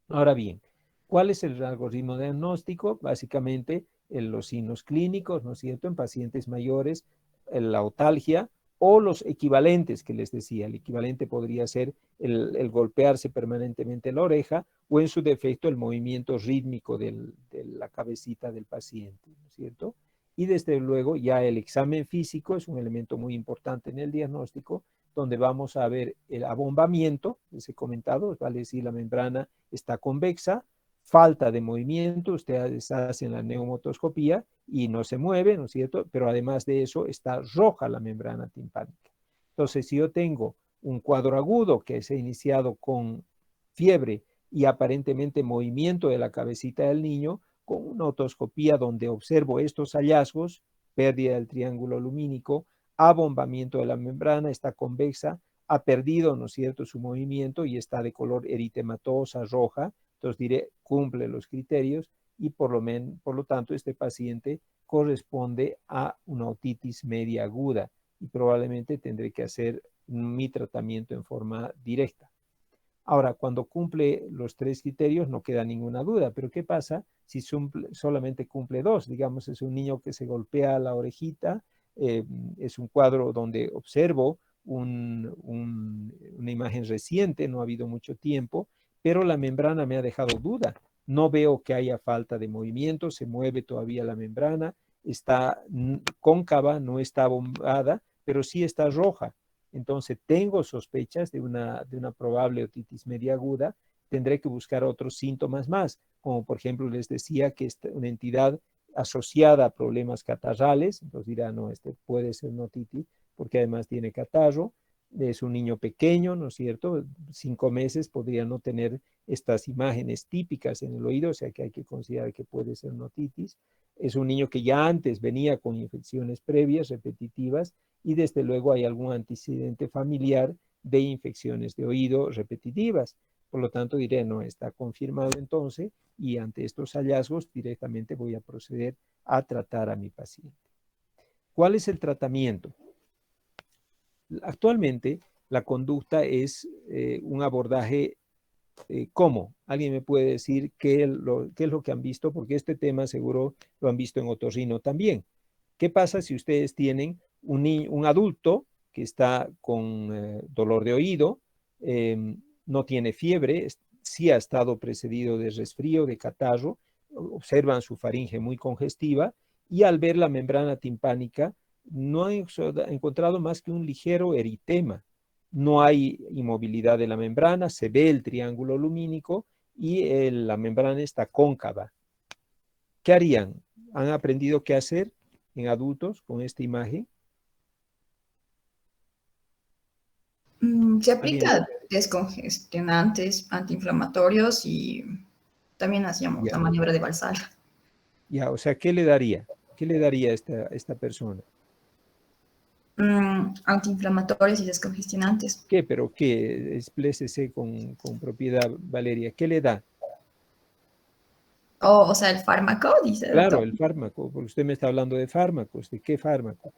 Speaker 1: Ahora bien, ¿cuál es el algoritmo diagnóstico? Básicamente, los signos clínicos, ¿no es cierto? En pacientes mayores, la otalgia o los equivalentes que les decía. El equivalente podría ser el golpearse permanentemente la oreja o en su defecto el movimiento rítmico de la cabecita del paciente, ¿no es cierto? Y desde luego ya el examen físico es un elemento muy importante en el diagnóstico, donde vamos a ver el abombamiento, les he comentado, vale decir, la membrana está convexa, falta de movimiento, ustedes hacen la neumotoscopía y no se mueve, ¿no es cierto? Pero además de eso está roja la membrana timpánica. Entonces, si yo tengo un cuadro agudo que se ha iniciado con fiebre y aparentemente movimiento de la cabecita del niño, con una otoscopía donde observo estos hallazgos, pérdida del triángulo lumínico, abombamiento de la membrana, está convexa, ha perdido, ¿no es cierto?, su movimiento y está de color eritematosa, roja, entonces diré, cumple los criterios y por lo tanto este paciente corresponde a una otitis media aguda y probablemente tendré que hacer mi tratamiento en forma directa. Ahora, cuando cumple los 3 criterios no queda ninguna duda, pero ¿qué pasa si solamente cumple 2? Digamos, es un niño que se golpea la orejita, es un cuadro donde observo una imagen reciente, no ha habido mucho tiempo, pero la membrana me ha dejado duda. No veo que haya falta de movimiento, se mueve todavía la membrana, está cóncava, no está bombada, pero sí está roja. Entonces tengo sospechas de una probable otitis media aguda, tendré que buscar otros síntomas más, como por ejemplo les decía que es una entidad asociada a problemas catarrales, entonces dirá, no, este puede ser una otitis, porque además tiene catarro, es un niño pequeño, ¿no es cierto? 5 meses podría no tener estas imágenes típicas en el oído, o sea que hay que considerar que puede ser una otitis. Es un niño que ya antes venía con infecciones previas, repetitivas, y desde luego hay algún antecedente familiar de infecciones de oído repetitivas. Por lo tanto, diré, no, está confirmado entonces, y ante estos hallazgos directamente voy a proceder a tratar a mi paciente. ¿Cuál es el tratamiento? Actualmente, la conducta es un abordaje ¿cómo? ¿Alguien me puede decir qué es lo que han visto? Porque este tema seguro lo han visto en otorrino también. ¿Qué pasa si ustedes tienen un adulto que está con dolor de oído, no tiene fiebre, sí ha estado precedido de resfrío, de catarro, observan su faringe muy congestiva y al ver la membrana timpánica no han encontrado más que un ligero eritema. No hay inmovilidad de la membrana, se ve el triángulo lumínico y la membrana está cóncava. ¿Qué harían? ¿Han aprendido qué hacer en adultos con esta imagen?
Speaker 16: Se aplica descongestionantes, antiinflamatorios y también hacíamos la maniobra de Valsalva.
Speaker 1: Ya, o sea, ¿qué le daría? ¿Qué le daría a esta persona?
Speaker 16: Antiinflamatorios y descongestionantes.
Speaker 1: ¿Qué? ¿Pero qué? Explésese con propiedad, Valeria. ¿Qué le da?
Speaker 16: O sea, el fármaco, dice el
Speaker 1: Claro,
Speaker 16: doctor.
Speaker 1: el fármaco, porque usted me está hablando de fármacos. ¿De qué fármaco?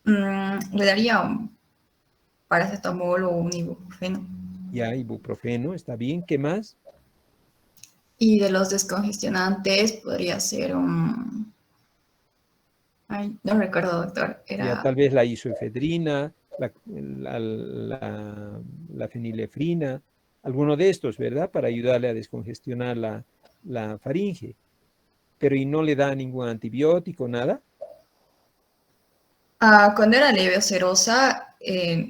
Speaker 16: Le daría un paracetamol o un ibuprofeno.
Speaker 1: Ya, ibuprofeno, está bien. ¿Qué más?
Speaker 16: Y de los descongestionantes podría ser un... Ay, no recuerdo, doctor.
Speaker 1: Ya, tal vez la isoefedrina, la fenilefrina, alguno de estos, ¿verdad? Para ayudarle a descongestionar la faringe. Pero ¿y no le da ningún antibiótico, nada?
Speaker 16: Cuando era leve o serosa,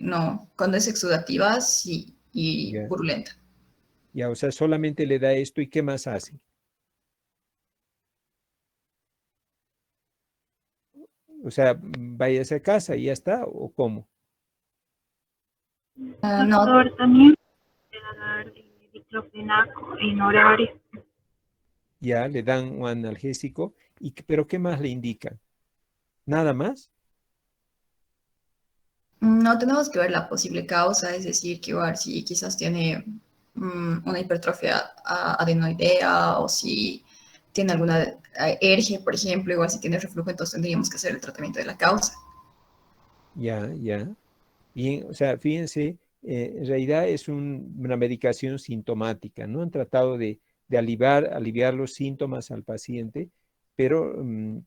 Speaker 16: no. Cuando es exudativa, sí. Y purulenta.
Speaker 1: Ya, o sea, solamente le da esto y ¿qué más hace? O sea, váyase a casa y ya está, ¿o cómo?
Speaker 5: Doctor, también puede dar diclofenaco en horario.
Speaker 1: Ya, le dan un analgésico, pero ¿qué más le indican? ¿Nada más?
Speaker 16: No tenemos que ver la posible causa, es decir, que igual si quizás tiene una hipertrofia adenoidea o si tiene alguna ERGE, por ejemplo, igual si tiene reflujo, entonces tendríamos que hacer el tratamiento de la causa.
Speaker 1: Ya. Bien, o sea, fíjense, en realidad es una medicación sintomática, ¿no? Han tratado de aliviar los síntomas al paciente, pero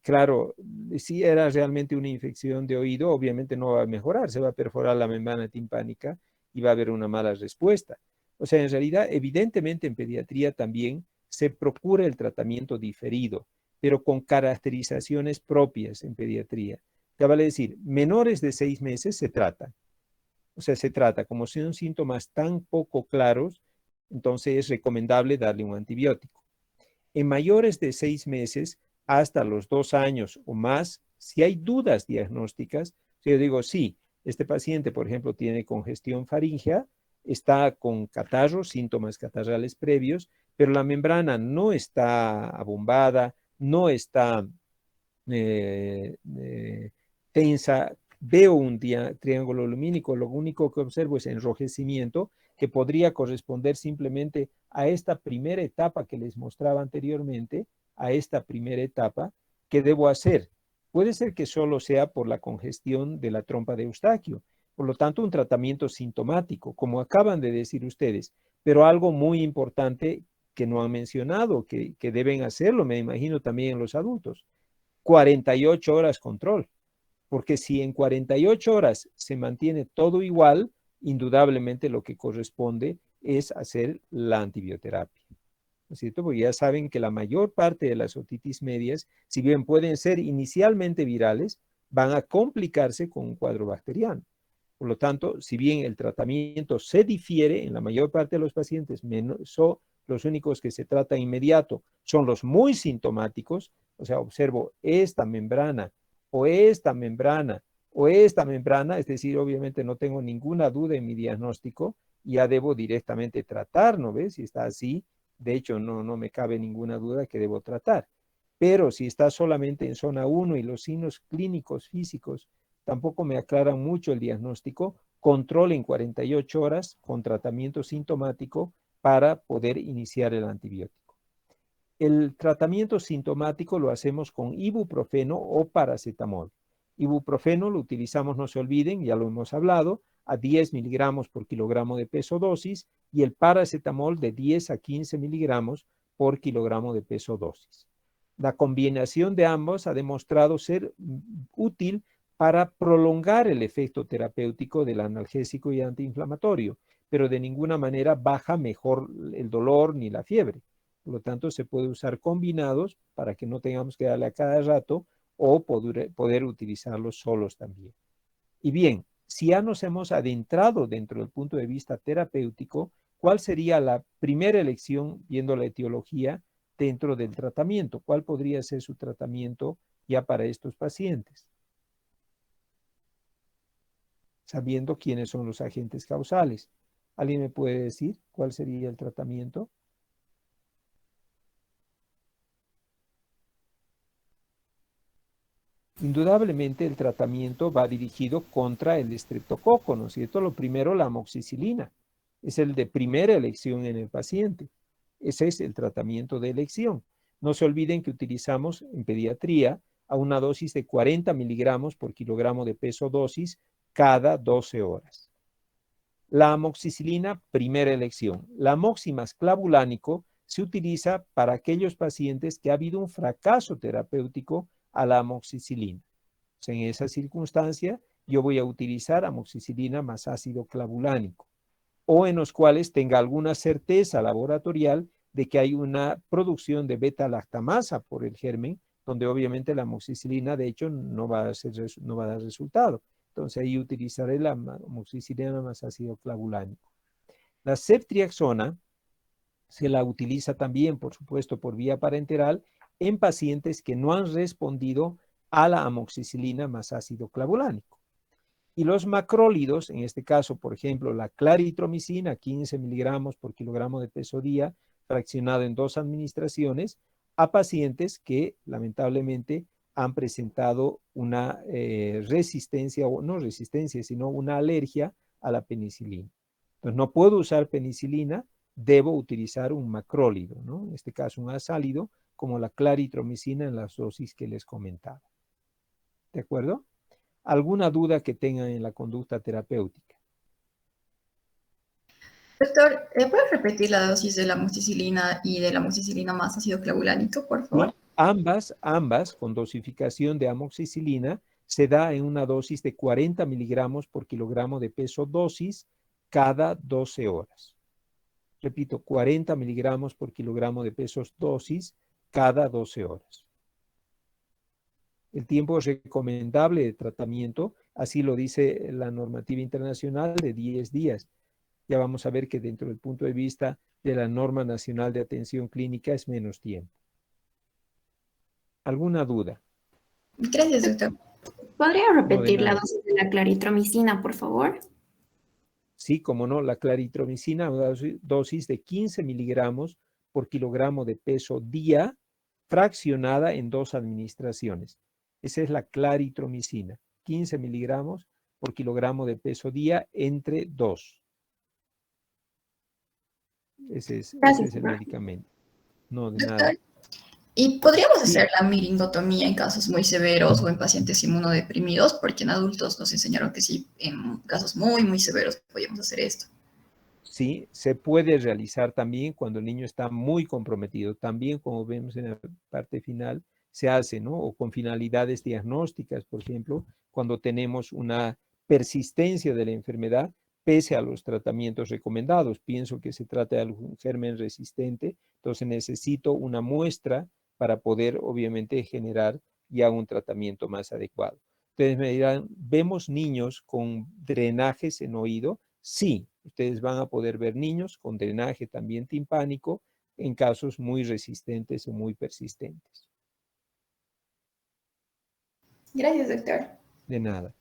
Speaker 1: claro, si era realmente una infección de oído, obviamente no va a mejorar, se va a perforar la membrana timpánica y va a haber una mala respuesta. O sea, en realidad, evidentemente en pediatría también se procura el tratamiento diferido. pero con caracterizaciones propias en pediatría. Te vale decir, menores de 6 meses se trata. O sea, se trata, como son síntomas tan poco claros, entonces es recomendable darle un antibiótico. En mayores de 6 meses, hasta los 2 años o más, si hay dudas diagnósticas, yo digo, sí, este paciente, por ejemplo, tiene congestión faríngea, está con catarro, síntomas catarrales previos, pero la membrana no está abombada, no está tensa, veo un triángulo lumínico, lo único que observo es enrojecimiento, que podría corresponder simplemente a esta primera etapa que les mostraba anteriormente, a esta primera etapa, ¿qué debo hacer? Puede ser que solo sea por la congestión de la trompa de Eustaquio, por lo tanto un tratamiento sintomático, como acaban de decir ustedes, pero algo muy importante que no han mencionado, que deben hacerlo, me imagino también en los adultos, 48 horas control, porque si en 48 horas se mantiene todo igual, indudablemente lo que corresponde es hacer la antibioterapia. ¿No es cierto? Porque ya saben que la mayor parte de las otitis medias, si bien pueden ser inicialmente virales, van a complicarse con un cuadro bacteriano. Por lo tanto, si bien el tratamiento se difiere en la mayor parte de los pacientes, los únicos que se tratan inmediato son los muy sintomáticos, o sea, observo esta membrana o esta membrana o esta membrana, es decir, obviamente no tengo ninguna duda en mi diagnóstico, ya debo directamente tratar, ¿no ves? Si está así, de hecho no me cabe ninguna duda que debo tratar. Pero si está solamente en zona 1 y los signos clínicos físicos tampoco me aclaran mucho el diagnóstico, control en 48 horas con tratamiento sintomático para poder iniciar el antibiótico. El tratamiento sintomático lo hacemos con ibuprofeno o paracetamol. Ibuprofeno lo utilizamos, no se olviden, ya lo hemos hablado, a 10 miligramos por kilogramo de peso dosis y el paracetamol de 10 a 15 miligramos por kilogramo de peso dosis. La combinación de ambos ha demostrado ser útil para prolongar el efecto terapéutico del analgésico y antiinflamatorio, pero de ninguna manera baja mejor el dolor ni la fiebre. Por lo tanto, se puede usar combinados para que no tengamos que darle a cada rato o poder utilizarlos solos también. Y bien, si ya nos hemos adentrado dentro del punto de vista terapéutico, ¿cuál sería la primera elección, viendo la etiología, dentro del tratamiento? ¿Cuál podría ser su tratamiento ya para estos pacientes? Sabiendo quiénes son los agentes causales. ¿Alguien me puede decir cuál sería el tratamiento? Indudablemente el tratamiento va dirigido contra el estreptococo, ¿no es cierto? Lo primero, la amoxicilina. Es el de primera elección en el paciente. Ese es el tratamiento de elección. No se olviden que utilizamos en pediatría a una dosis de 40 miligramos por kilogramo de peso dosis cada 12 horas. La amoxicilina, primera elección. La amoximas clavulánico se utiliza para aquellos pacientes que ha habido un fracaso terapéutico a la amoxicilina. O sea, en esa circunstancia, yo voy a utilizar amoxicilina más ácido clavulánico, o en los cuales tenga alguna certeza laboratorial de que hay una producción de beta-lactamasa por el germen, donde obviamente la amoxicilina, de hecho, no va a dar resultado. Entonces ahí utilizaré la amoxicilina más ácido clavulánico. La ceftriaxona se la utiliza también, por supuesto, por vía parenteral en pacientes que no han respondido a la amoxicilina más ácido clavulánico. Y los macrólidos, en este caso, por ejemplo, la claritromicina, 15 miligramos por kilogramo de peso día, fraccionado en 2 administraciones, a pacientes que lamentablemente han presentado una resistencia, o no resistencia, sino una alergia a la penicilina. Entonces, no puedo usar penicilina, debo utilizar un macrólido, ¿no? En este caso, un azálido, como la claritromicina en las dosis que les comentaba. ¿De acuerdo? ¿Alguna duda que tengan en la conducta terapéutica?
Speaker 16: Doctor, ¿puedes repetir la dosis de la amoxicilina y de la amoxicilina más ácido clavulánico, por favor?
Speaker 1: Sí, ambas con dosificación de amoxicilina se da en una dosis de 40 miligramos por kilogramo de peso dosis cada 12 horas. Repito, 40 miligramos por kilogramo de peso dosis cada 12 horas. El tiempo recomendable de tratamiento, así lo dice la normativa internacional, de 10 días. Ya vamos a ver que dentro del punto de vista de la norma nacional de atención clínica es menos tiempo. ¿Alguna duda?
Speaker 16: Gracias, doctor.
Speaker 7: ¿Podría repetir la
Speaker 1: nada.
Speaker 7: dosis de la claritromicina, por favor?
Speaker 1: Sí, como no, la claritromicina, una dosis de 15 miligramos por kilogramo de peso día, fraccionada en 2 administraciones. Esa es la claritromicina, 15 miligramos por kilogramo de peso día entre 2. Ese es el medicamento. No, de nada.
Speaker 16: Doctor, ¿y podríamos
Speaker 1: Sí.
Speaker 16: hacer la miringotomía en casos muy severos o en pacientes inmunodeprimidos? Porque en adultos nos enseñaron que sí, en casos muy, muy severos podíamos hacer esto.
Speaker 1: Sí, se puede realizar también cuando el niño está muy comprometido. También, como vemos en la parte final, se hace, ¿no? O con finalidades diagnósticas, por ejemplo, cuando tenemos una persistencia de la enfermedad pese a los tratamientos recomendados. Pienso que se trata de algún germen resistente, entonces necesito una muestra para poder, obviamente, generar ya un tratamiento más adecuado. Ustedes me dirán, ¿vemos niños con drenajes en oído? Sí, ustedes van a poder ver niños con drenaje también timpánico en casos muy resistentes o muy persistentes.
Speaker 16: Gracias, doctor.
Speaker 1: De nada.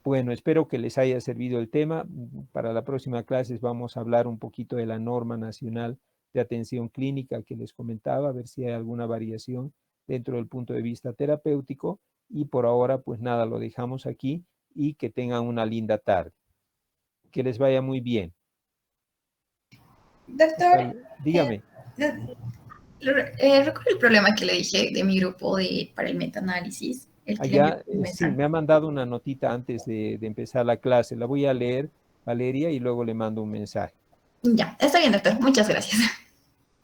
Speaker 1: Bueno, espero que les haya servido el tema. Para la próxima clase vamos a hablar un poquito de la norma nacional de atención clínica que les comentaba, a ver si hay alguna variación dentro del punto de vista terapéutico. Y por ahora, pues nada, lo dejamos aquí y que tengan una linda tarde. Que les vaya muy bien.
Speaker 16: Doctor,
Speaker 1: Dígame.
Speaker 16: ¿recuerda el problema que le dije de mi grupo para el metaanálisis?
Speaker 1: Allá, sí, me ha mandado una notita antes de empezar la clase. La voy a leer, Valeria, y luego le mando un mensaje.
Speaker 16: Ya, está bien, doctor. Muchas gracias.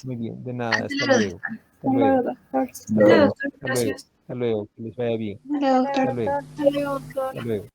Speaker 1: Muy bien, de nada. Hasta
Speaker 16: luego.
Speaker 1: luego.
Speaker 11: Hasta luego, doctor.
Speaker 1: Hasta luego. Hasta luego. Que les vaya bien.
Speaker 6: Hola, doctor.
Speaker 1: Hasta luego.
Speaker 11: Hasta luego, doctor.
Speaker 1: Hasta luego.